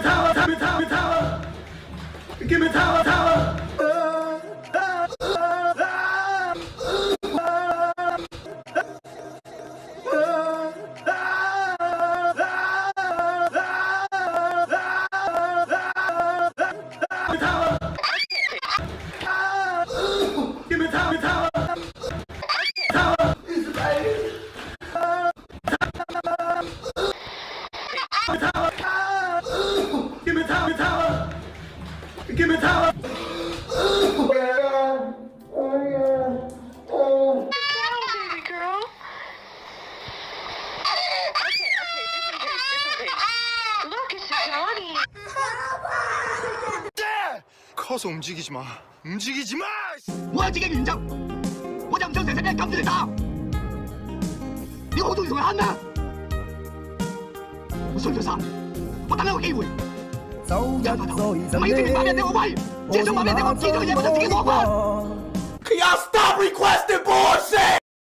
Give me tower. Give me tower. Baby girl. Okay, different page. Look, it's Johnny. 커서 움직이지 마. 움직이지 마. 我有自己原則，我就唔想成世俾人撳住嚟打。你好中意同佢慳咩？我衰咗三，我等一個機會。唔係要證明話俾人聽我威，只係想話俾人聽我知道嘅嘢，我就自己攞翻。Can y'all stop requesting bullshit?